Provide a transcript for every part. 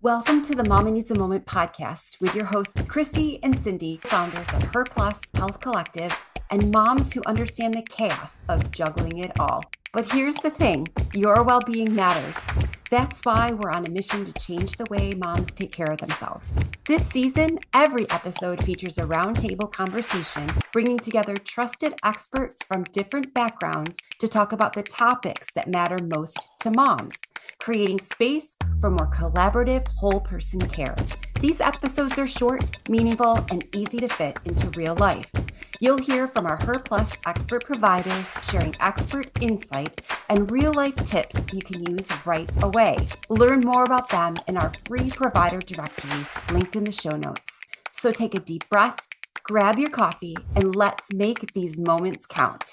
Welcome to the Mama Needs a Moment podcast with your hosts, Chrissy and Cindy, founders of Her Plus Health Collective, and moms who understand the chaos of juggling it all. But here's the thing, your well-being matters. That's why we're on a mission to change the way moms take care of themselves. This season, every episode features a roundtable conversation, bringing together trusted experts from different backgrounds to talk about the topics that matter most to moms, creating space for more collaborative whole person care. These episodes are short, meaningful, and easy to fit into real life. You'll hear from our Her Plus expert providers sharing expert insight and real life tips you can use right away. Learn more about them in our free provider directory linked in the show notes. So take a deep breath, grab your coffee, and let's make these moments count.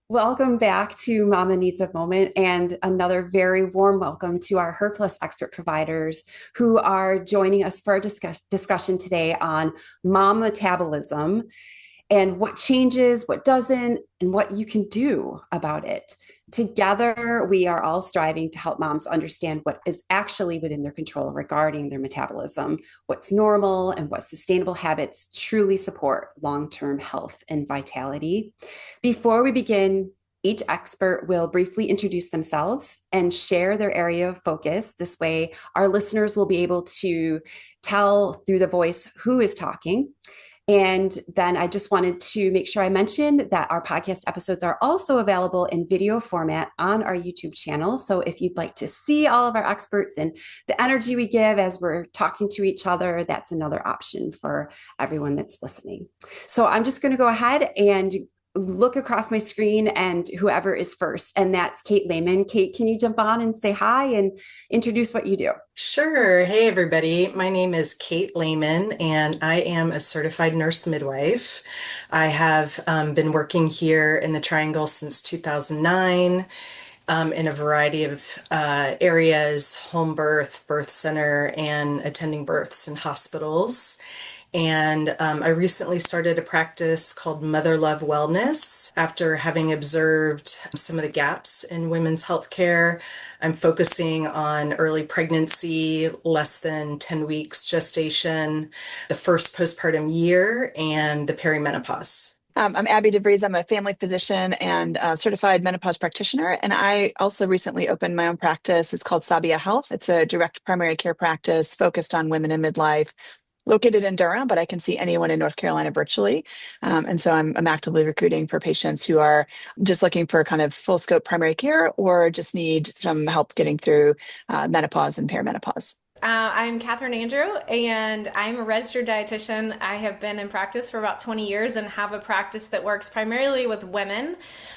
Welcome back to Mama Needs a Moment, and another very warm welcome to our Her Plus expert providers who are joining us for our discussion today on mom metabolism and what changes, what doesn't, and what you can do about it. Together, we are all striving to help moms understand what is actually within their control regarding their metabolism, what's normal, and what sustainable habits truly support long-term health and vitality. Before we begin, each expert will briefly introduce themselves and share their area of focus. This way, our listeners will be able to tell through the voice who is talking. And then I just wanted to make sure I mentioned that our podcast episodes are also available in video format on our YouTube channel. So if you'd like to see all of our experts and the energy we give as we're talking to each other, that's another option for everyone that's listening. So I'm just going to go ahead and look across my screen and whoever is first, and that's Kate Lehman. Kate, can you jump on and say hi and introduce what you do? Sure. Hey, everybody. My name is Kate Lehman, and I am a certified nurse midwife. I have been working here in the Triangle since 2009 in a variety of areas, home birth, birth center, and attending births in hospitals. And I recently started a practice called Mother Love Wellness after having observed some of the gaps in women's healthcare. I'm focusing on early pregnancy, less than 10 weeks gestation, the first postpartum year, and the perimenopause. I'm Abby DeVries. I'm a family physician and certified menopause practitioner. And I also recently opened my own practice. It's called Sabia Health. It's a direct primary care practice focused on women in midlife, located in Durham, but I can see anyone in North Carolina virtually. And so I'm actively recruiting for patients who are just looking for kind of full scope primary care or just need some help getting through menopause and perimenopause. I'm Catherine Andrew, and I'm a registered dietitian. I have been in practice for about 20 years and have a practice that works primarily with women.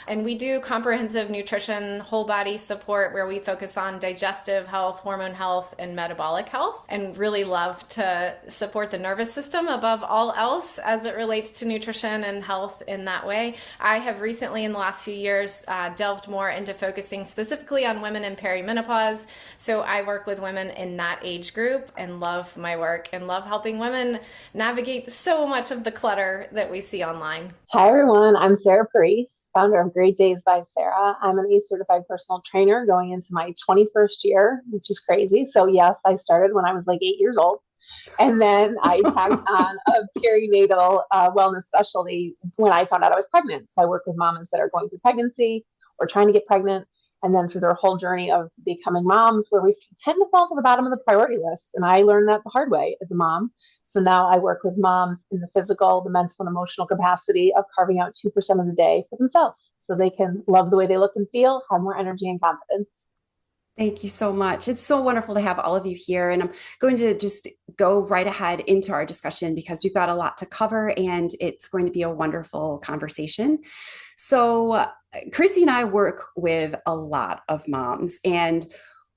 And we do comprehensive nutrition, whole body support, where we focus on digestive health, hormone health, and metabolic health, and really love to support the nervous system above all else as it relates to nutrition and health in that way. I have recently, in the last few years, delved more into focusing specifically on women in perimenopause. So I work with women in that age group and love my work and love helping women navigate so much of the clutter that we see online. Hi, everyone. I'm Sarah Parise, founder of Great Days by Sarah. I'm an ACE certified personal trainer going into my 21st year, which is crazy. So yes, I started when I was like 8 years old. And then I tagged on a perinatal wellness specialty when I found out I was pregnant. So I work with mamas that are going through pregnancy or trying to get pregnant, and then through their whole journey of becoming moms, where we tend to fall to the bottom of the priority list. And I learned that the hard way as a mom. So now I work with moms in the physical, the mental, and emotional capacity of carving out 2% of the day for themselves so they can love the way they look and feel, have more energy and confidence. Thank you so much. It's so wonderful to have all of you here. And I'm going to just go right ahead into our discussion because we've got a lot to cover and it's going to be a wonderful conversation. So Chrissy and I work with a lot of moms, and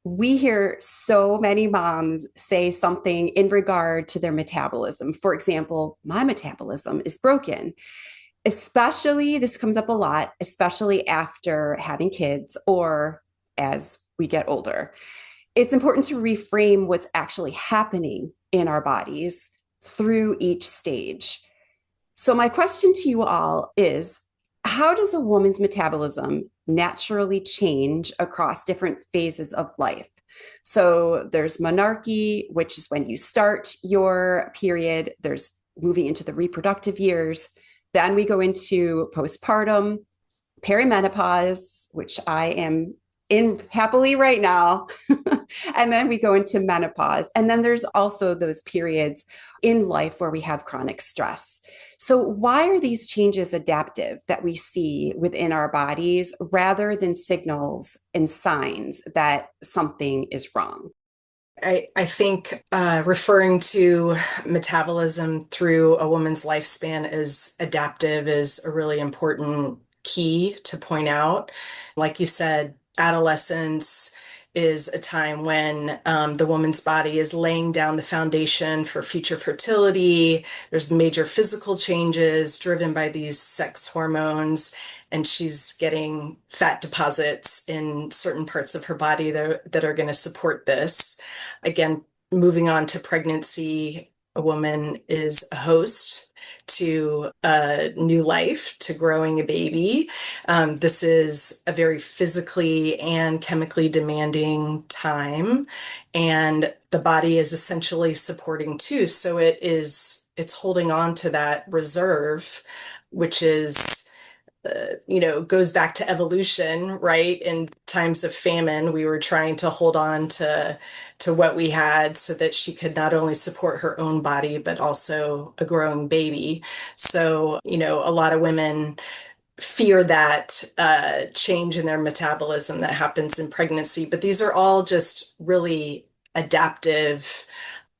we hear so many moms say something in regard to their metabolism. For example, my metabolism is broken. Especially, this comes up a lot, especially after having kids or as we get older. It's important to reframe what's actually happening in our bodies through each stage. So my question to you all is, How does a woman's metabolism naturally change across different phases of life? So there's menarche, which is when you start your period. There's moving into the reproductive years. Then we go into postpartum, perimenopause, which I am in happily right now. And then we go into menopause. And then there's also those periods in life where we have chronic stress. So, why are these changes adaptive that we see within our bodies rather than signals and signs that something is wrong? I think referring to metabolism through a woman's lifespan as adaptive is a really important key to point out. Like you said, adolescence is a time when the woman's body is laying down the foundation for future fertility. There's major physical changes driven by these sex hormones, and she's getting fat deposits in certain parts of her body that are going to support this. Again, moving on to pregnancy, a woman is a host to a new life, to growing a baby. This is a very physically and chemically demanding time, and the body is essentially supporting too. So it's holding on to that reserve, which is goes back to evolution, right? In times of famine, we were trying to hold on to what we had so that she could not only support her own body, but also a growing baby. So, a lot of women fear that change in their metabolism that happens in pregnancy, but these are all just really adaptive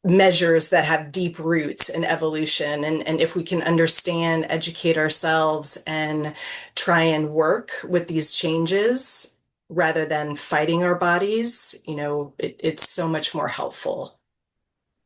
measures that have deep roots in evolution. And if we can understand, educate ourselves, and try and work with these changes rather than fighting our bodies, it's so much more helpful.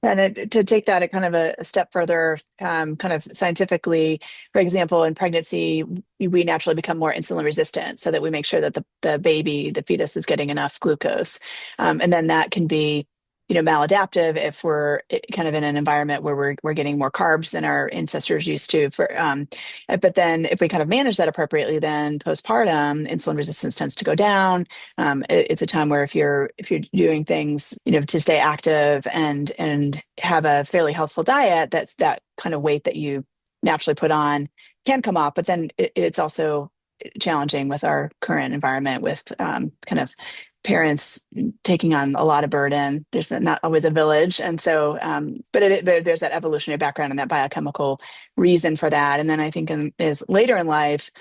And to take that kind of a step further, kind of scientifically, for example, in pregnancy, we naturally become more insulin resistant so that we make sure that the baby, the fetus, is getting enough glucose. And then that can be maladaptive if we're kind of in an environment where we're getting more carbs than our ancestors used to. But then if we kind of manage that appropriately, then postpartum insulin resistance tends to go down. It's a time where if you're doing things to stay active and have a fairly healthful diet, that kind of weight that you naturally put on can come off. But then it's also challenging with our current environment with kind of parents taking on a lot of burden. There's not always a village. And so, but there's that evolutionary background and that biochemical reason for that. And then I think is later in life,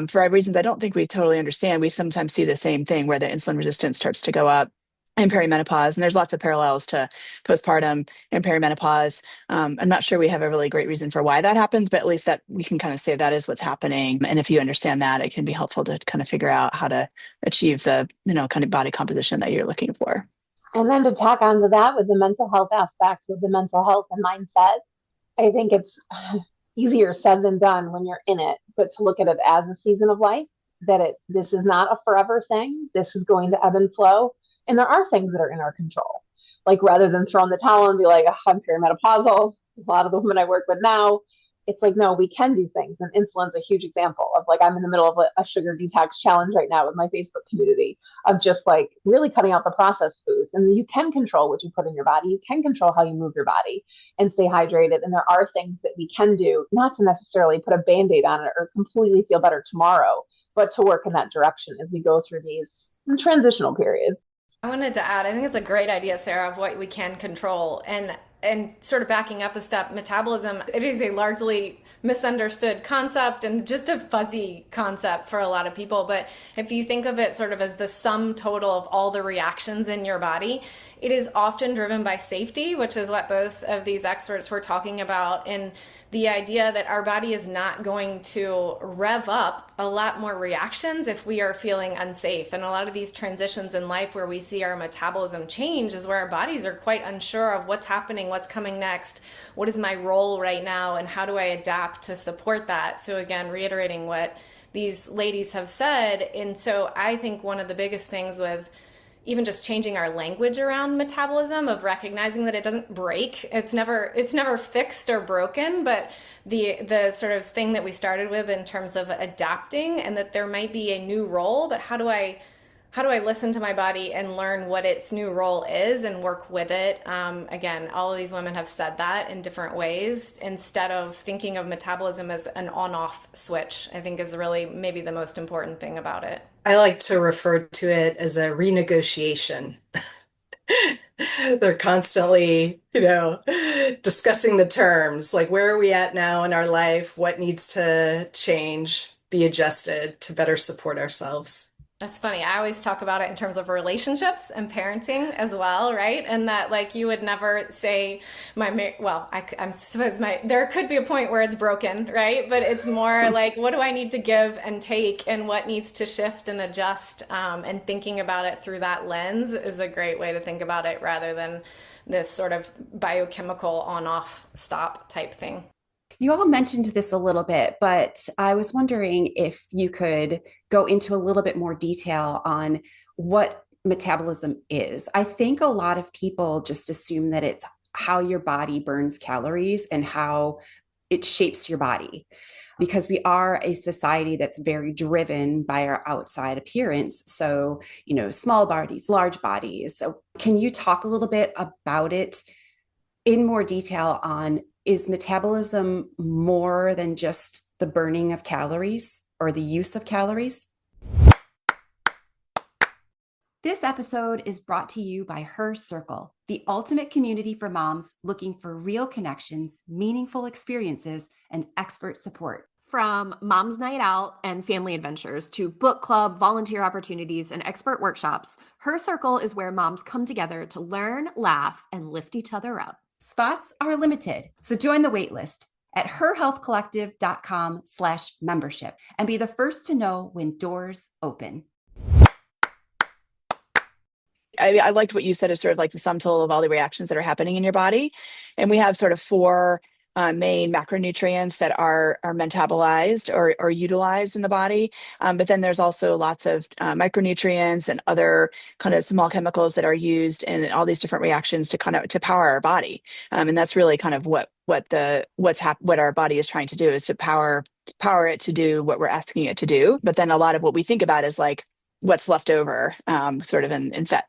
for reasons I don't think we totally understand, we sometimes see the same thing where the insulin resistance starts to go up in perimenopause. And there's lots of parallels to postpartum and perimenopause. I'm not sure we have a really great reason for why that happens, but at least that we can kind of say that is what's happening. And if you understand that, it can be helpful to kind of figure out how to achieve the, kind of body composition that you're looking for. And then to tack onto that with the mental health aspect, with the mental health and mindset, I think it's easier said than done when you're in it, but to look at it as a season of life, that this is not a forever thing. This is going to ebb and flow. And there are things that are in our control. Like rather than throw in the towel and be like, oh, I'm perimenopausal, a lot of the women I work with now, it's like, no, we can do things. And insulin's a huge example of like, I'm in the middle of a sugar detox challenge right now with my Facebook community of just like really cutting out the processed foods. And you can control what you put in your body. You can control how you move your body and stay hydrated. And there are things that we can do, not to necessarily put a Band-Aid on it or completely feel better tomorrow, but to work in that direction as we go through these transitional periods. I wanted to add, I think it's a great idea, Sarah, of what we can control. And sort of backing up a step, metabolism, it is a largely misunderstood concept and just a fuzzy concept for a lot of people. But if you think of it sort of as the sum total of all the reactions in your body, it is often driven by safety, which is what both of these experts were talking about, and the idea that our body is not going to rev up a lot more reactions if we are feeling unsafe. And a lot of these transitions in life where we see our metabolism change is where our bodies are quite unsure of what's happening, what's coming next, what is my role right now, and how do I adapt to support that. So again, reiterating what these ladies have said. And so I think one of the biggest things with even just changing our language around metabolism, of recognizing that it doesn't break. It's never fixed or broken, but the sort of thing that we started with in terms of adapting, and that there might be a new role, but how do I listen to my body and learn what its new role is and work with it? Again, all of these women have said that in different ways. Instead of thinking of metabolism as an on-off switch, I think is really maybe the most important thing about it. I like to refer to it as a renegotiation. They're constantly, discussing the terms, like where are we at now in our life? What needs to change, be adjusted to better support ourselves? That's funny. I always talk about it in terms of relationships and parenting as well, right? And that, like, you would never say I'm suppose there could be a point where it's broken, right? But it's more like, what do I need to give and take, and what needs to shift and adjust? And thinking about it through that lens is a great way to think about it, rather than this sort of biochemical on-off stop type thing. You all mentioned this a little bit, but I was wondering if you could go into a little bit more detail on what metabolism is. I think a lot of people just assume that it's how your body burns calories and how it shapes your body, because we are a society that's very driven by our outside appearance. So, small bodies, large bodies. So can you talk a little bit about it in more detail on, is metabolism more than just the burning of calories or the use of calories? This episode is brought to you by Her Circle, the ultimate community for moms looking for real connections, meaningful experiences, and expert support. From mom's night out and family adventures to book club, volunteer opportunities, and expert workshops, Her Circle is where moms come together to learn, laugh, and lift each other up. Spots are limited, so join the waitlist at herhealthcollective.com/membership and be the first to know when doors open. I liked what you said is sort of like the sum total of all the reactions that are happening in your body. And we have sort of four main macronutrients that are metabolized or utilized in the body. But then there's also lots of micronutrients and other kind of small chemicals that are used in all these different reactions to power our body. And that's really kind of what our body is trying to do, is to power it to do what we're asking it to do. But then a lot of what we think about is like what's left over, sort of in fat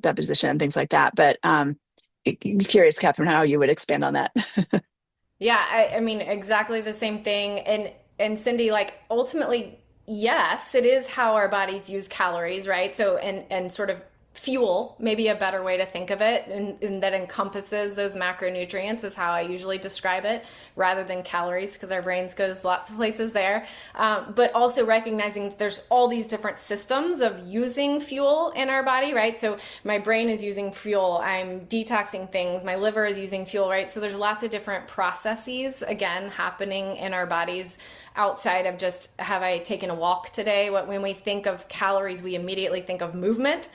deposition and things like that. But I'm curious, Catherine, how you would expand on that. Yeah, I mean, exactly the same thing. And Cindy, like, ultimately, yes, it is how our bodies use calories, right? So, and sort of fuel, maybe a better way to think of it, and that encompasses those macronutrients is how I usually describe it, rather than calories, because our brains goes lots of places there. But also recognizing there's all these different systems of using fuel in our body, right? So my brain is using fuel, I'm detoxing things, my liver is using fuel, right? So there's lots of different processes, again, happening in our bodies outside of just, have I taken a walk today? When we think of calories, we immediately think of movement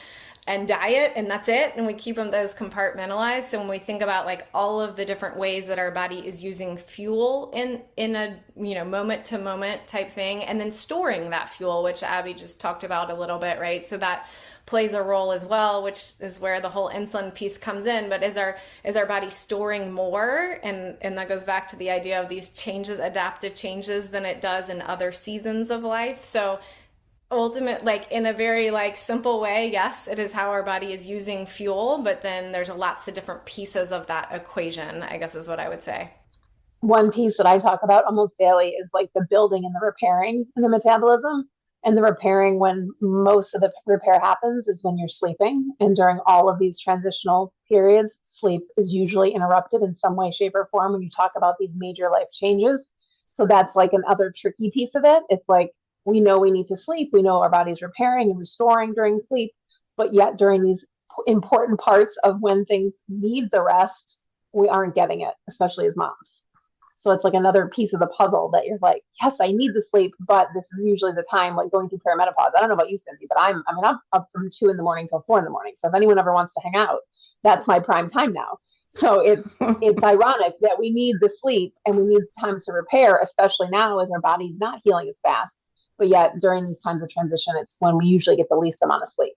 and diet, and that's it, and we keep those compartmentalized. So when we think about like all of the different ways that our body is using fuel in a moment to moment type thing, and then storing that fuel, which Abby just talked about a little bit, right? So that plays a role as well, which is where the whole insulin piece comes in. But is our body storing more? And that goes back to the idea of these changes, adaptive changes, than it does in other seasons of life. So ultimate, like, in a very like simple way, yes, it is how our body is using fuel, but then there's lots of different pieces of that equation, I guess is what I would say. One piece that I talk about almost daily is like the building and the repairing in the metabolism. And the repairing, when most of the repair happens, is when you're sleeping. And during all of these transitional periods, sleep is usually interrupted in some way, shape, or form when you talk about these major life changes. So that's like another tricky piece of it. It's like, we know we need to sleep. We know our body's repairing and restoring during sleep. But yet during these important parts of when things need the rest, we aren't getting it, especially as moms. So it's like another piece of the puzzle that you're like, yes, I need the sleep, but this is usually the time, like going through perimenopause. I don't know about you, Cindy, but I'm up from 2 a.m. till 4 a.m. So if anyone ever wants to hang out, that's my prime time now. So it's ironic that we need the sleep and we need time to repair, especially now as our body's not healing as fast. But yet during these times of transition, it's when we usually get the least amount of sleep.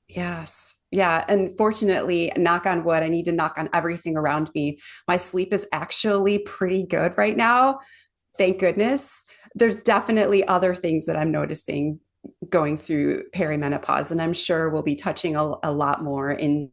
Yes. Yeah. And fortunately, knock on wood, I need to knock on everything around me. My sleep is actually pretty good right now. Thank goodness. There's definitely other things that I'm noticing going through perimenopause, and I'm sure we'll be touching a lot more in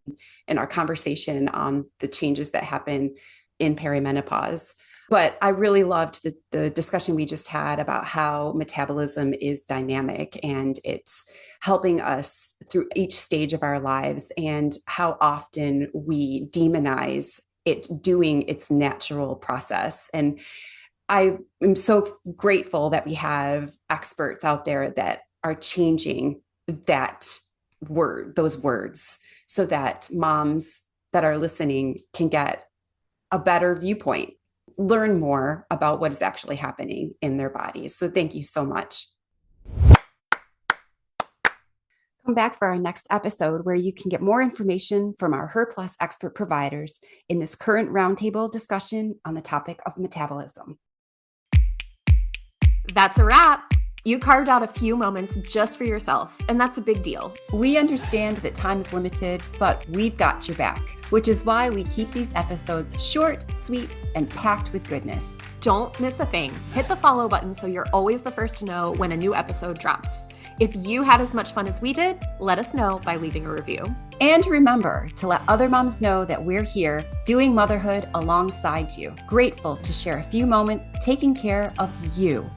our conversation on the changes that happen in perimenopause. But I really loved the discussion we just had about how metabolism is dynamic and it's helping us through each stage of our lives, and how often we demonize it doing its natural process. And I am so grateful that we have experts out there that are changing those words, so that moms that are listening can get a better viewpoint, learn more about what is actually happening in their bodies. So thank you so much. Come back for our next episode, where you can get more information from our HerPlus expert providers in this current roundtable discussion on the topic of metabolism. That's a wrap. You carved out a few moments just for yourself, and that's a big deal. We understand that time is limited, but we've got your back, which is why we keep these episodes short, sweet, and packed with goodness. Don't miss a thing. Hit the follow button so you're always the first to know when a new episode drops. If you had as much fun as we did, let us know by leaving a review. And remember to let other moms know that we're here doing motherhood alongside you, grateful to share a few moments taking care of you.